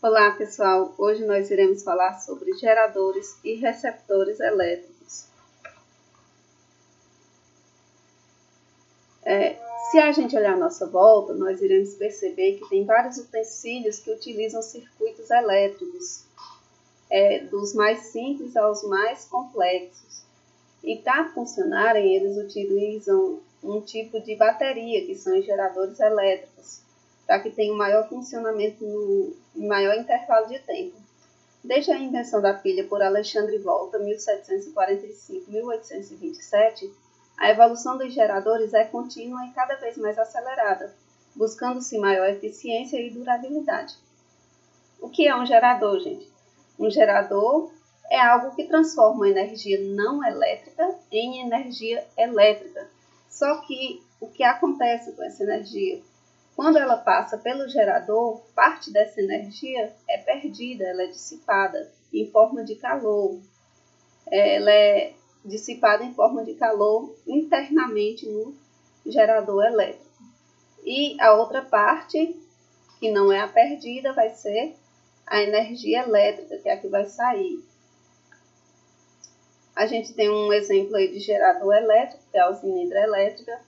Olá pessoal, hoje nós iremos falar sobre geradores e receptores elétricos. Se a gente olhar à nossa volta, nós iremos perceber que tem vários utensílios que utilizam circuitos elétricos, dos mais simples aos mais complexos. E para funcionarem, eles utilizam um tipo de bateria, que são os geradores elétricos, para que tenha um maior funcionamento em maior intervalo de tempo. Desde a invenção da pilha por Alexandre Volta, 1745-1827, a evolução dos geradores é contínua e cada vez mais acelerada, buscando-se maior eficiência e durabilidade. O que é um gerador, gente? Um gerador é algo que transforma energia não elétrica em energia elétrica. Só que o que acontece com essa energia? Quando ela passa pelo gerador, parte dessa energia é perdida, ela é dissipada em forma de calor. Ela é dissipada em forma de calor internamente no gerador elétrico. E a outra parte, que não é a perdida, vai ser a energia elétrica, que é a que vai sair. A gente tem um exemplo aí de gerador elétrico, que é a usina hidrelétrica,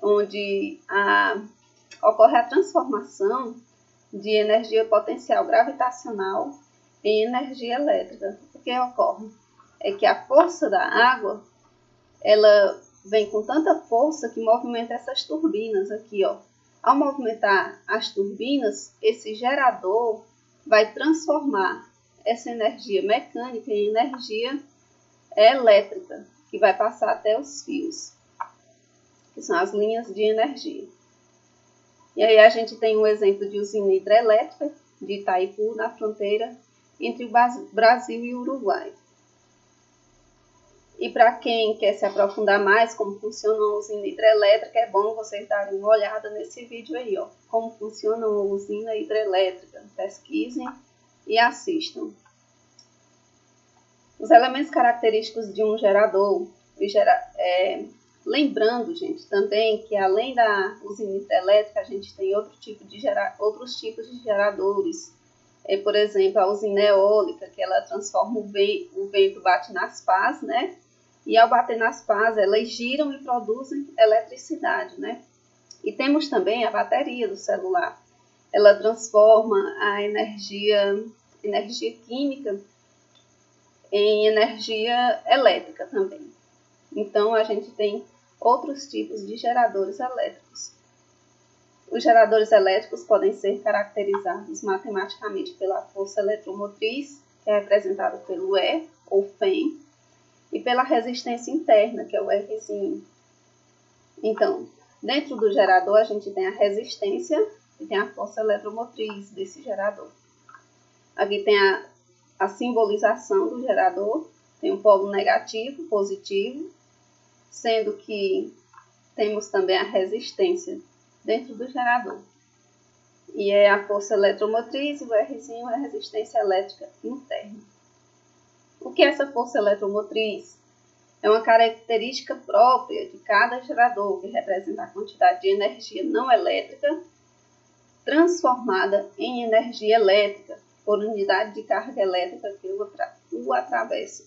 onde ocorre a transformação de energia potencial gravitacional em energia elétrica. O que ocorre é que a força da água, ela vem com tanta força que movimenta essas turbinas aqui, ó. Ao movimentar as turbinas, esse gerador vai transformar essa energia mecânica em energia elétrica, que vai passar até os fios, que são as linhas de energia. E aí a gente tem um exemplo de usina hidrelétrica de Itaipu, na fronteira entre o Brasil e o Uruguai. E para quem quer se aprofundar mais como funciona uma usina hidrelétrica, é bom vocês darem uma olhada nesse vídeo aí, ó, como funciona uma usina hidrelétrica. Pesquisem e assistam. Os elementos característicos de um gerador, lembrando, gente, também que além da usina hidrelétrica, a gente tem outros tipos de geradores. Por exemplo, a usina eólica, que ela transforma o vento bate nas pás, né? E ao bater nas pás, elas giram e produzem eletricidade, né? E temos também a bateria do celular. Ela transforma a energia química em energia elétrica também. Então, a gente tem outros tipos de geradores elétricos. Os geradores elétricos podem ser caracterizados matematicamente pela força eletromotriz, que é representada pelo E, ou Fem, e pela resistência interna, que é o Rzinho. Então, dentro do gerador, a gente tem a resistência e tem a força eletromotriz desse gerador. Aqui tem a simbolização do gerador, tem um polo negativo, positivo, sendo que temos também a resistência dentro do gerador. E é a força eletromotriz e o Rzinho é a resistência elétrica interna. O que é essa força eletromotriz? É uma característica própria de cada gerador, que representa a quantidade de energia não elétrica transformada em energia elétrica por unidade de carga elétrica que o atravessa.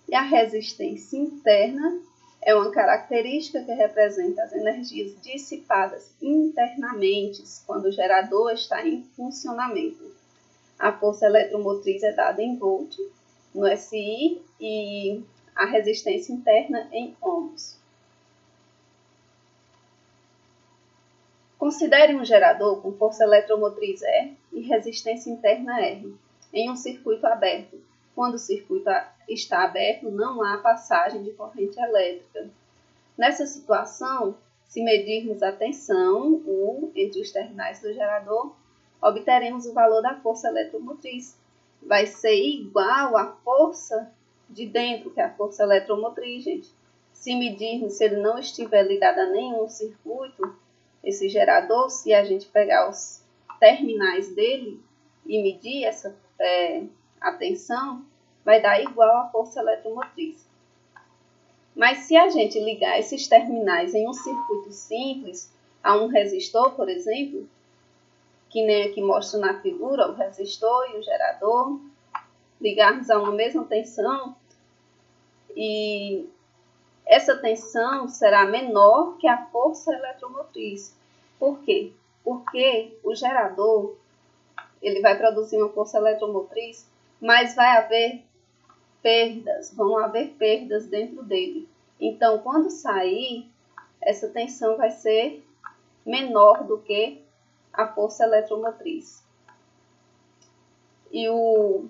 E a resistência interna é uma característica que representa as energias dissipadas internamente quando o gerador está em funcionamento. A força eletromotriz é dada em volt, no SI, e a resistência interna em ohms. Considere um gerador com força eletromotriz E e resistência interna R, em um circuito aberto. Quando o circuito está aberto, não há passagem de corrente elétrica. Nessa situação, se medirmos a tensão U entre os terminais do gerador, obteremos o valor da força eletromotriz. Vai ser igual à força de dentro, que é a força eletromotriz, gente. Se medirmos, se ele não estiver ligado a nenhum circuito, esse gerador, se a gente pegar os terminais dele e medir a tensão, vai dar igual à força eletromotriz. Mas se a gente ligar esses terminais em um circuito simples, a um resistor, por exemplo, que nem aqui mostra na figura, o resistor e o gerador, ligarmos a uma mesma tensão, e essa tensão será menor que a força eletromotriz. Por quê? Porque o gerador ele vai produzir uma força eletromotriz, mas vai haver perdas, vão haver perdas dentro dele. Então, quando sair, essa tensão vai ser menor do que a força eletromotriz. E o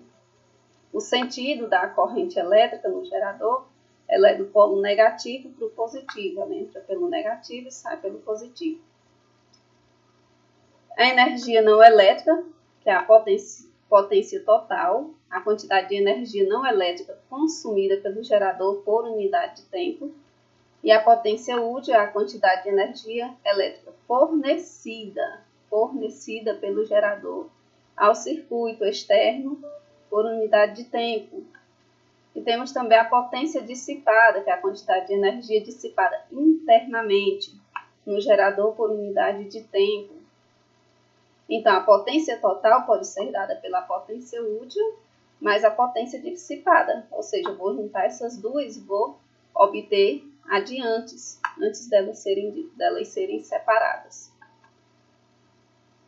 sentido da corrente elétrica no gerador, ela é do polo negativo para o positivo. Ela entra pelo negativo e sai pelo positivo. A energia não elétrica, que é a potência total, a quantidade de energia não elétrica consumida pelo gerador por unidade de tempo. E a potência útil é a quantidade de energia elétrica fornecida pelo gerador ao circuito externo por unidade de tempo. E temos também a potência dissipada, que é a quantidade de energia dissipada internamente no gerador por unidade de tempo. Então, a potência total pode ser dada pela potência útil, mais a potência dissipada. Ou seja, eu vou juntar essas duas e vou obter adiantes, antes delas serem separadas.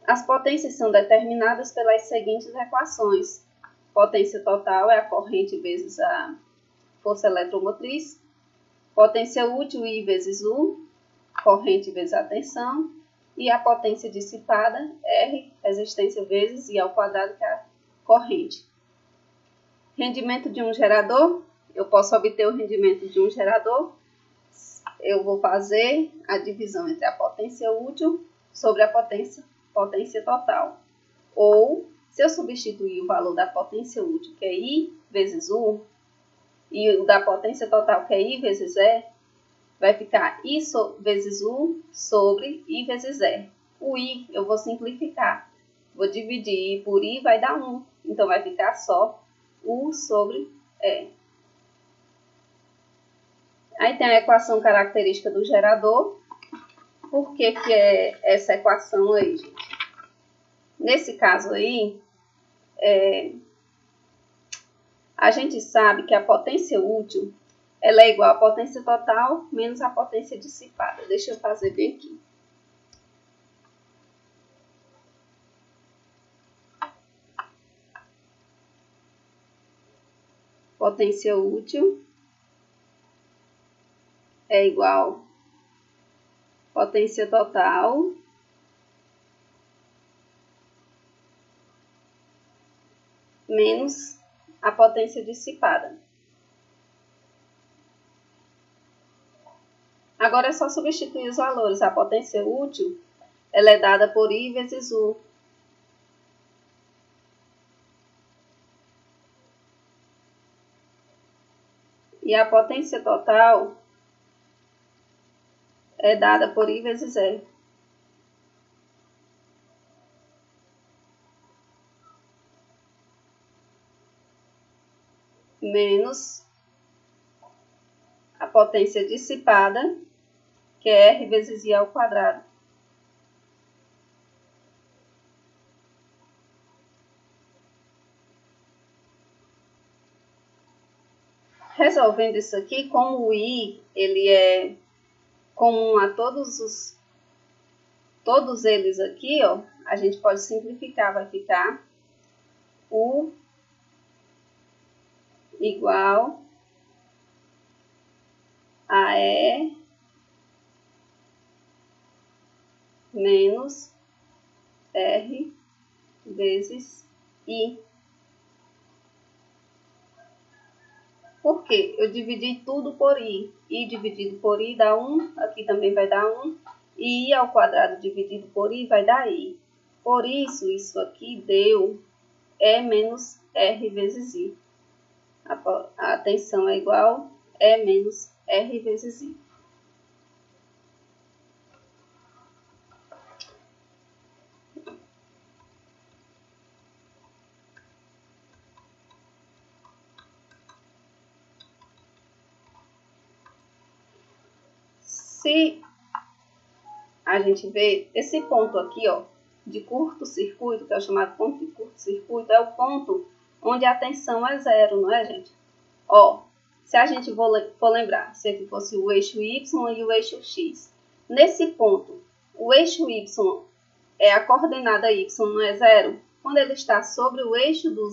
As potências são determinadas pelas seguintes equações. Potência total é a corrente vezes a força eletromotriz. Potência útil, I vezes U, corrente vezes a tensão. E a potência dissipada, R, resistência vezes I ao quadrado, que é a corrente. Rendimento de um gerador. Eu posso obter o rendimento de um gerador. Eu vou fazer a divisão entre a potência útil sobre a potência total. Ou, se eu substituir o valor da potência útil, que é I vezes U, e o da potência total, que é I vezes E, vai ficar I vezes U sobre I vezes E. O I eu vou simplificar. Vou dividir I por I, vai dar 1. Então, vai ficar só U sobre E. Aí tem a equação característica do gerador. Por que é essa equação aí, gente? Nesse caso aí, a gente sabe que a potência útil ela é igual à potência total menos a potência dissipada. Deixa eu fazer bem aqui. Potência útil é igual a potência total menos a potência dissipada. Agora é só substituir os valores. A potência útil ela é dada por I vezes U. E a potência total é dada por I vezes E. Menos a potência dissipada, que é R vezes I ao quadrado. Resolvendo isso aqui, como o I ele é comum a todos eles aqui, ó, a gente pode simplificar, vai ficar U igual a E menos R vezes I. Por quê? Eu dividi tudo por I. I dividido por I dá 1, aqui também vai dar 1. E I ao quadrado dividido por I vai dar I. Por isso, isso aqui deu E menos R vezes I. A tensão é igual a E menos R vezes I. Se a gente vê esse ponto aqui, ó, de curto-circuito, que é o chamado ponto de curto-circuito, é o ponto onde a tensão é zero, não é, gente? Ó, se a gente for lembrar, se aqui fosse o eixo Y e o eixo X, nesse ponto, o eixo Y é a coordenada Y, não é zero? Quando ele está sobre o eixo do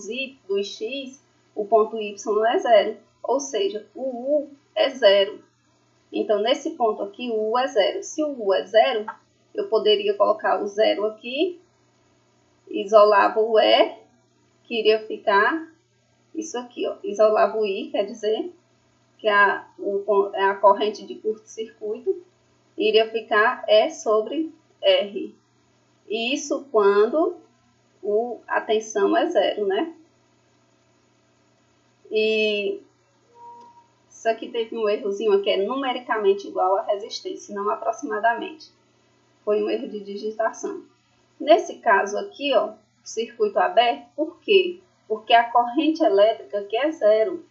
X, o ponto Y é zero, ou seja, o U é zero. Então, nesse ponto aqui, o U é zero. Se o U é zero, eu poderia colocar o zero aqui, isolava o E, que iria ficar isso aqui, ó. Isolava o I, quer dizer que a corrente de curto-circuito, iria ficar E sobre R. E isso quando a tensão é zero, né? E isso aqui teve um errozinho aqui, é numericamente igual à resistência, não aproximadamente. Foi um erro de digitação. Nesse caso aqui, ó, circuito aberto, por quê? Porque a corrente elétrica aqui é zero.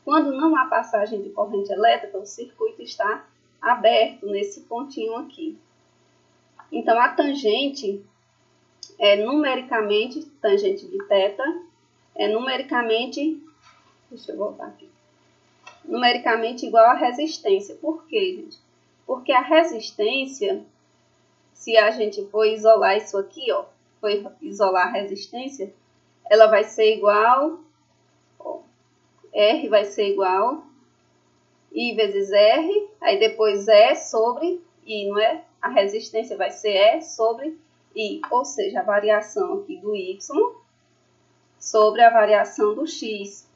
Quando não há passagem de corrente elétrica, o circuito está aberto nesse pontinho aqui. Então, a tangente é numericamente, tangente de θ, é numericamente, deixa eu voltar aqui, numericamente igual à resistência. Por quê, gente? Porque a resistência, se a gente for isolar isso aqui, ó, for isolar a resistência, ela vai ser igual, ó, R vai ser igual I vezes R, aí depois E sobre I, não é? A resistência vai ser E sobre I, ou seja, a variação aqui do Y sobre a variação do X.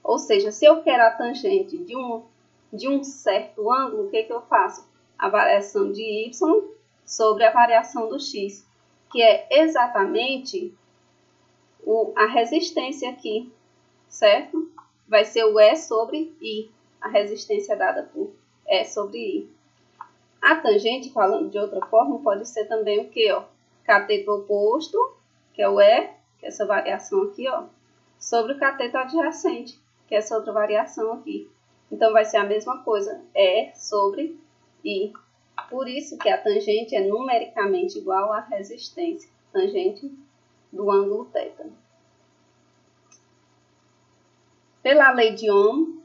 Ou seja, se eu quero a tangente de um certo ângulo, o que eu faço? A variação de Y sobre a variação do X, que é exatamente a resistência aqui, certo? Vai ser o E sobre I, a resistência dada por E sobre I. A tangente, falando de outra forma, pode ser também o quê? Ó? Cateto oposto, que é o E, que é essa variação aqui, ó, sobre o cateto adjacente, que é essa outra variação aqui. Então, vai ser a mesma coisa, E sobre I. Por isso que a tangente é numericamente igual à resistência, tangente do ângulo θ. Pela lei de Ohm,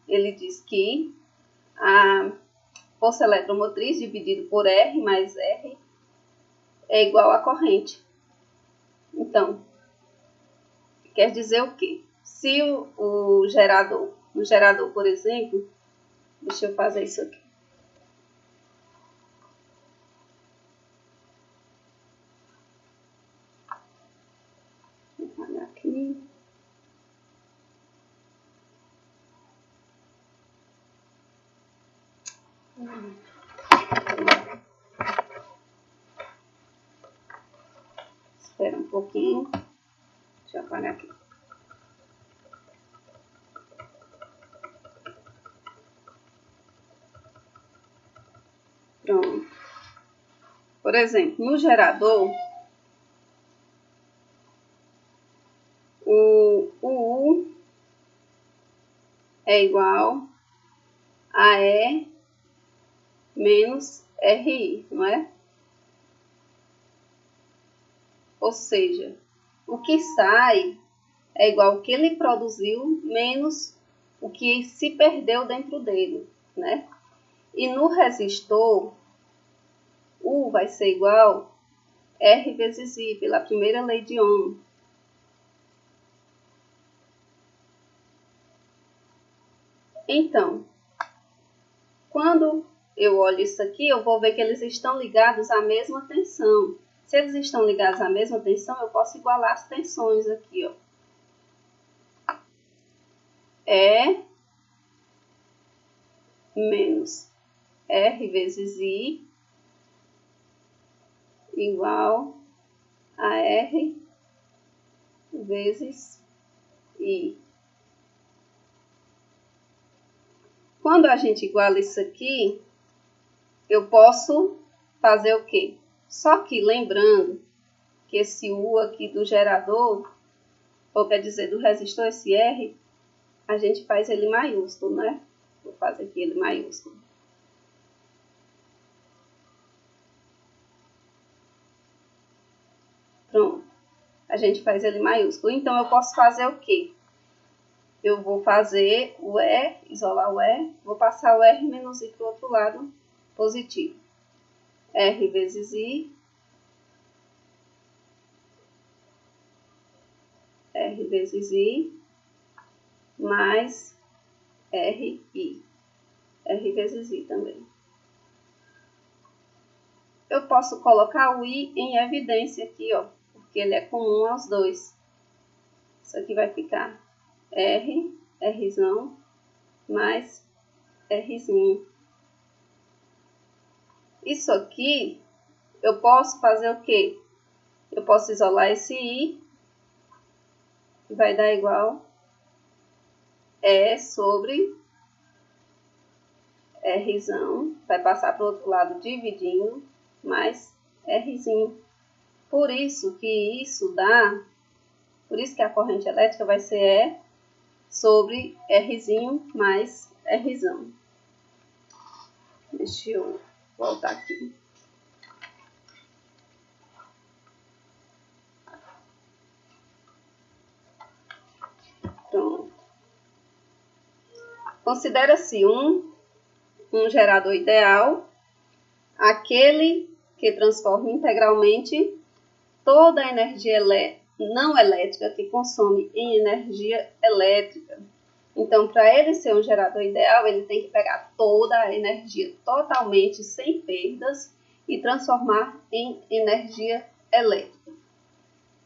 ele diz que a força eletromotriz dividido por R mais R é igual à corrente. Então, quer dizer o quê? Se no gerador, por exemplo, deixa eu fazer isso aqui. Vou apagar aqui. Espera um pouquinho. Deixa eu apagar aqui. Pronto. Por exemplo, no gerador, o U é igual a E menos RI, não é? Ou seja, o que sai é igual ao que ele produziu menos o que se perdeu dentro dele, né? E no resistor, U vai ser igual a R vezes I, pela primeira lei de Ohm. Então, quando eu olho isso aqui, eu vou ver que eles estão ligados à mesma tensão. Se eles estão ligados à mesma tensão, eu posso igualar as tensões aqui, ó. E menos R vezes I igual a R vezes I. Quando a gente iguala isso aqui, eu posso fazer o quê? Só que lembrando que esse U aqui do gerador, ou quer dizer, do resistor, esse R, a gente faz ele maiúsculo, né? Vou fazer aqui ele maiúsculo. a gente faz ele maiúsculo. Então, eu posso fazer o quê? Eu vou fazer o E, isolar o E, vou passar o R menos I para o outro lado positivo. R vezes I, R vezes I, mais RI. R vezes I também. Eu posso colocar o I em evidência aqui, ó, porque ele é comum aos dois. Isso aqui vai ficar R, Rzão, mais Rzinho. Isso aqui, eu posso fazer o quê? Eu posso isolar esse I, que vai dar igual E sobre Rzão, vai passar para o outro lado dividindo, mais Rzinho. Por isso que a corrente elétrica vai ser E sobre Rzinho mais Rzão. Deixa eu voltar aqui. Pronto. Considera-se um gerador ideal aquele que transforma integralmente toda a energia não elétrica que consome em energia elétrica. Então, para ele ser um gerador ideal, ele tem que pegar toda a energia totalmente sem perdas e transformar em energia elétrica.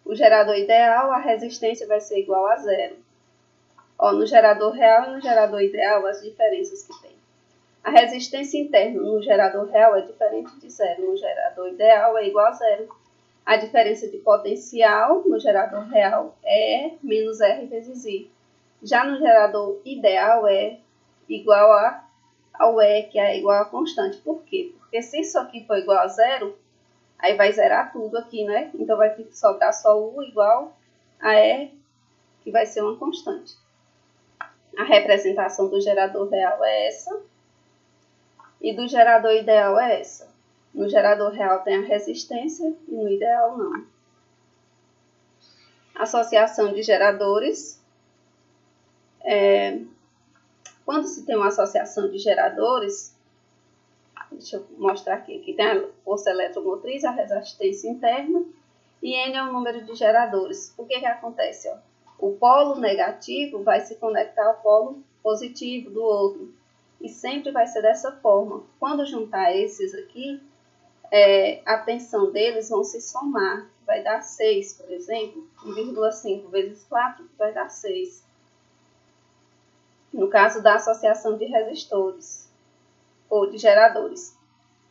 O gerador ideal, a resistência vai ser igual a zero. Ó, no gerador real e no gerador ideal, as diferenças que tem. A resistência interna no gerador real é diferente de zero. No gerador ideal é igual a zero. A diferença de potencial no gerador real é menos R vezes I. Já no gerador ideal é igual ao E, que é igual a constante. Por quê? Porque se isso aqui for igual a zero, aí vai zerar tudo aqui, né? Então vai sobrar só U igual a E, que vai ser uma constante. A representação do gerador real é essa. E do gerador ideal é essa. No gerador real tem a resistência e no ideal não. Associação de geradores. Quando se tem uma associação de geradores, deixa eu mostrar aqui. Aqui tem a força eletromotriz, a resistência interna e N é o número de geradores. O que acontece? Ó? O polo negativo vai se conectar ao polo positivo do outro. E sempre vai ser dessa forma. Quando juntar esses aqui, a tensão deles vão se somar. Vai dar 6, por exemplo. 1,5 vezes 4 vai dar 6. No caso da associação de resistores ou de geradores.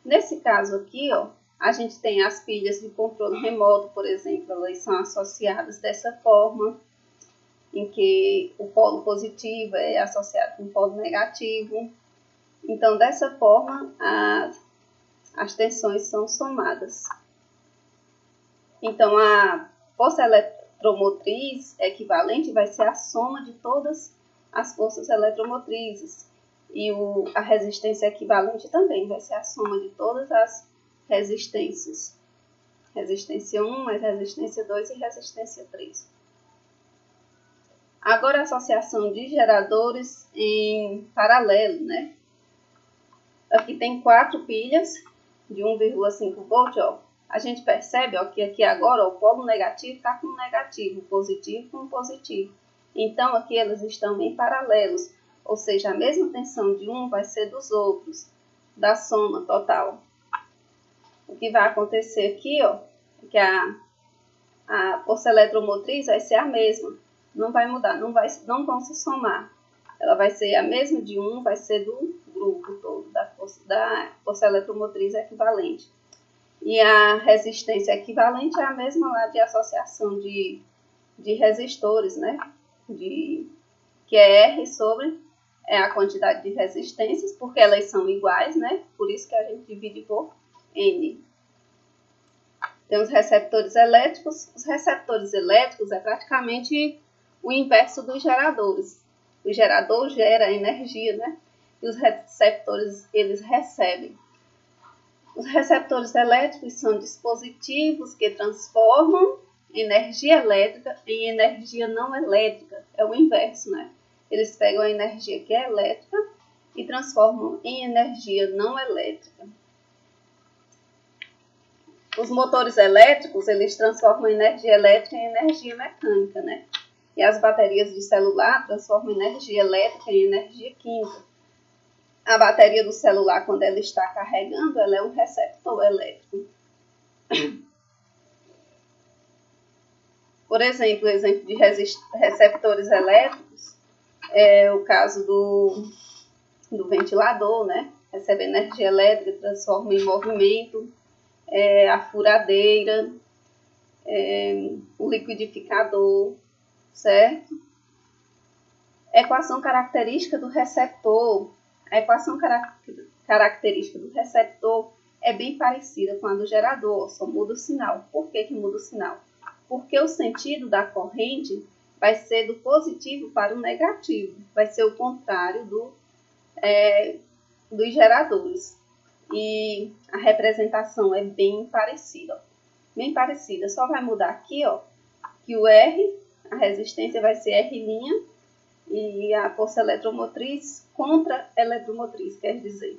Nesse caso aqui, ó, a gente tem as pilhas de controle remoto, por exemplo, elas são associadas dessa forma, em que o polo positivo é associado com o polo negativo. Então, dessa forma, as tensões são somadas. Então, a força eletromotriz equivalente vai ser a soma de todas as forças eletromotrizes. E a resistência equivalente também vai ser a soma de todas as resistências. Resistência 1 mais resistência 2 e resistência 3. Agora, a associação de geradores em paralelo, né? Aqui tem 4 pilhas de 1,5 volt, ó. A gente percebe, ó, que aqui agora ó, o polo negativo está com negativo, o positivo com positivo. Então, aqui eles estão em paralelos, ou seja, a mesma tensão de um vai ser dos outros, da soma total. O que vai acontecer aqui, ó, é que a força eletromotriz vai ser a mesma, não vai mudar, não vão se somar. Ela vai ser a mesma de um, vai ser do grupo todo, da força eletromotriz equivalente. E a resistência equivalente é a mesma lá de associação de resistores, né? Que é R sobre a quantidade de resistências, porque elas são iguais, né? Por isso que a gente divide por N. Tem os receptores elétricos. Os receptores elétricos é praticamente o inverso dos geradores. O gerador gera energia, né? E os receptores, eles recebem. Os receptores elétricos são dispositivos que transformam energia elétrica em energia não elétrica. É o inverso, né? Eles pegam a energia que é elétrica e transformam em energia não elétrica. Os motores elétricos, eles transformam energia elétrica em energia mecânica, né? E as baterias de celular transformam energia elétrica em energia química. A bateria do celular, quando ela está carregando, ela é um receptor elétrico. Por exemplo, o exemplo de receptores elétricos é o caso do ventilador, né? Recebe energia elétrica, transforma em movimento, a furadeira, o liquidificador, certo? Equação característica do receptor. A equação característica do receptor é bem parecida com a do gerador, só muda o sinal. Por que muda o sinal? Porque o sentido da corrente vai ser do positivo para o negativo. Vai ser o contrário dos geradores. E a representação é bem parecida. Bem parecida. Só vai mudar aqui, ó, que o R, a resistência vai ser R', e a força eletromotriz contra eletromotriz, quer dizer.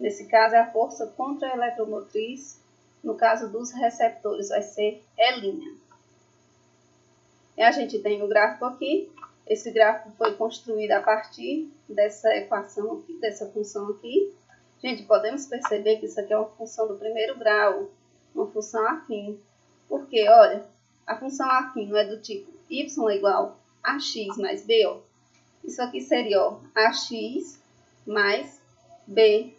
Nesse caso, é a força contra a eletromotriz. No caso dos receptores, vai ser E'. E a gente tem o gráfico aqui. Esse gráfico foi construído a partir dessa equação aqui, dessa função aqui. Gente, podemos perceber que isso aqui é uma função do primeiro grau, uma função afim. Porque, olha, a função afim é do tipo y igual a x mais b, ó. Isso aqui seria, ó, ax mais b.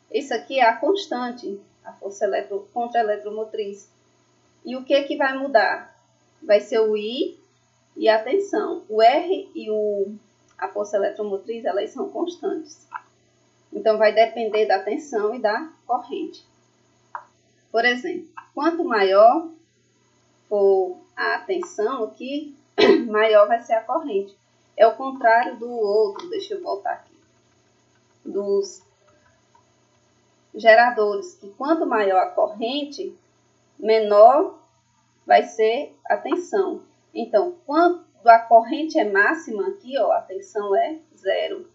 Isso aqui é a constante, a força contra a eletromotriz. E o que vai mudar? Vai ser o I e a tensão. O R e a força eletromotriz, elas são constantes. Então, vai depender da tensão e da corrente. Por exemplo, quanto maior for a tensão aqui, maior vai ser a corrente. É o contrário do outro, deixa eu voltar aqui, dos geradores, que quanto maior a corrente, menor vai ser a tensão. Então, quando a corrente é máxima aqui, ó, a tensão é 0.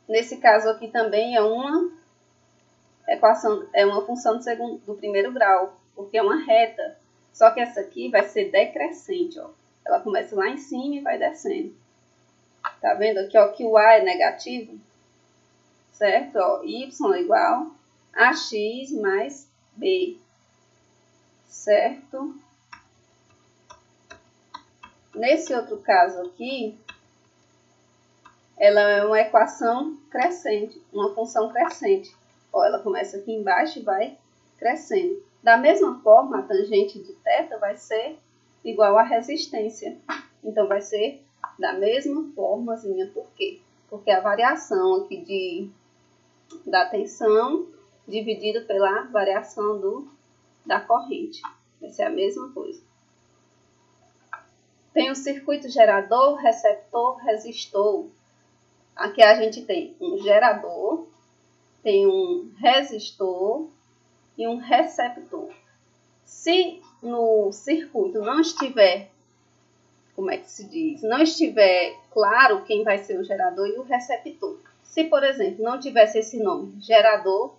Nesse caso aqui também é uma equação, é uma função do primeiro grau, porque é uma reta. Só que essa aqui vai ser decrescente, ó. Ela começa lá em cima e vai descendo. Tá vendo aqui, ó, que o A é negativo? Certo? Ó, y igual a x mais b. Certo? Nesse outro caso aqui, ela é uma equação crescente, uma função crescente. Ó, ela começa aqui embaixo e vai crescendo. Da mesma forma, a tangente de θ vai ser igual à resistência. Então, vai ser da mesma formazinha. Por quê? Porque a variação aqui da tensão dividida pela variação da corrente. Vai ser a mesma coisa. Tem o circuito gerador, receptor, resistor. Aqui a gente tem um gerador, tem um resistor e um receptor. Se no circuito não estiver, como é que se diz? Não estiver claro quem vai ser o gerador e o receptor. Se, por exemplo, não tivesse esse nome, gerador,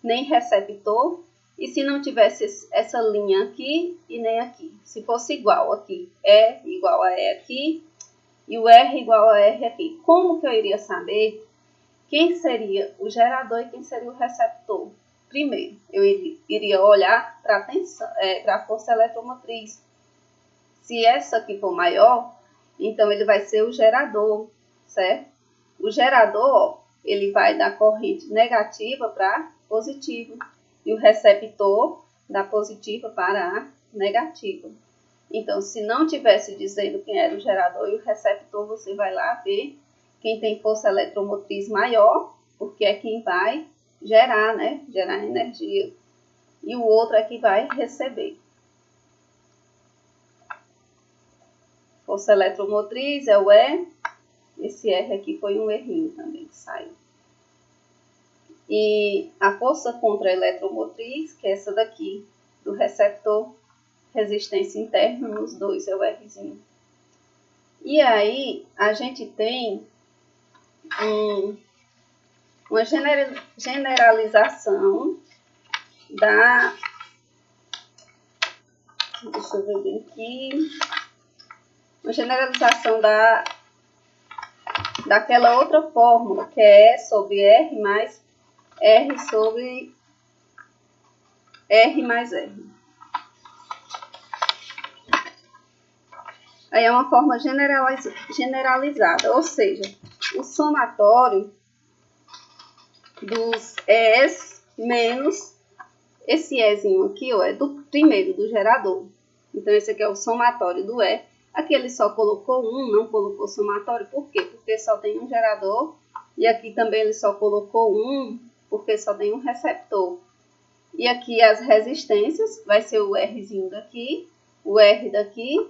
nem receptor, e se não tivesse essa linha aqui e nem aqui. Se fosse igual aqui, E igual a E aqui, e o R igual a R aqui. Como que eu iria saber quem seria o gerador e quem seria o receptor? Primeiro, eu iria olhar para a força eletromotriz. Se essa aqui for maior, então ele vai ser o gerador, certo? O gerador, ó, ele vai da corrente negativa para positiva. E o receptor da positiva para a negativa. Então, se não tivesse dizendo quem era o gerador e o receptor, você vai lá ver quem tem força eletromotriz maior, porque é quem vai gerar, né? Gerar energia. E o outro é que vai receber. Força eletromotriz é o E. Esse R aqui foi um errinho também que saiu. E a força contra a eletromotriz, que é essa daqui, do receptor, resistência interna nos dois, é o Rzinho. E aí, a gente tem uma generalização da... Deixa eu ver bem aqui. Uma generalização daquela outra fórmula, que é E sobre R mais R sobre R mais R. Aí é uma forma generalizada, ou seja, o somatório dos E's menos esse Ezinho aqui, ó, é do primeiro, do gerador. Então, esse aqui é o somatório do E. Aqui ele só colocou um, não colocou somatório. Por quê? Porque só tem um gerador. E aqui também ele só colocou um, porque só tem um receptor. E aqui as resistências, vai ser o Rzinho daqui, o R daqui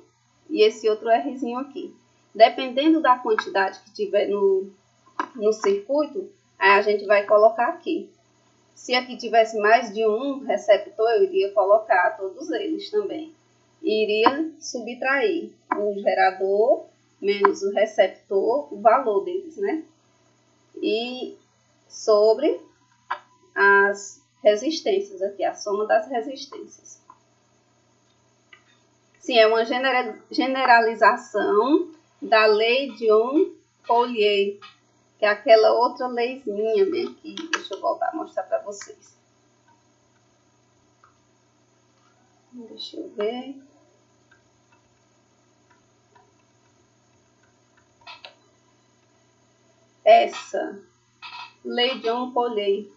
e esse outro Rzinho aqui. Dependendo da quantidade que tiver no circuito, aí a gente vai colocar aqui. Se aqui tivesse mais de um receptor, eu iria colocar todos eles também. E iria subtrair o gerador menos o receptor, o valor deles, né? E sobre as resistências aqui, a soma das resistências. Sim, é uma generalização da lei de Ohm-Collier, que é aquela outra leizinha aqui. Deixa eu voltar a mostrar para vocês. Deixa eu ver. Essa lei de Ohm-Collier.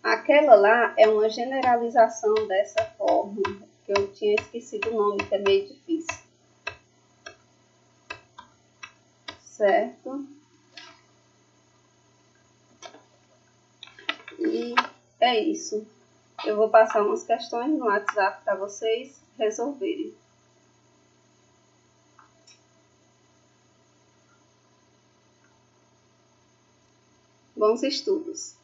Aquela lá é uma generalização dessa fórmula, que eu tinha esquecido o nome, que é meio difícil. Certo? E é isso. Eu vou passar umas questões no WhatsApp para vocês resolverem. Bons estudos!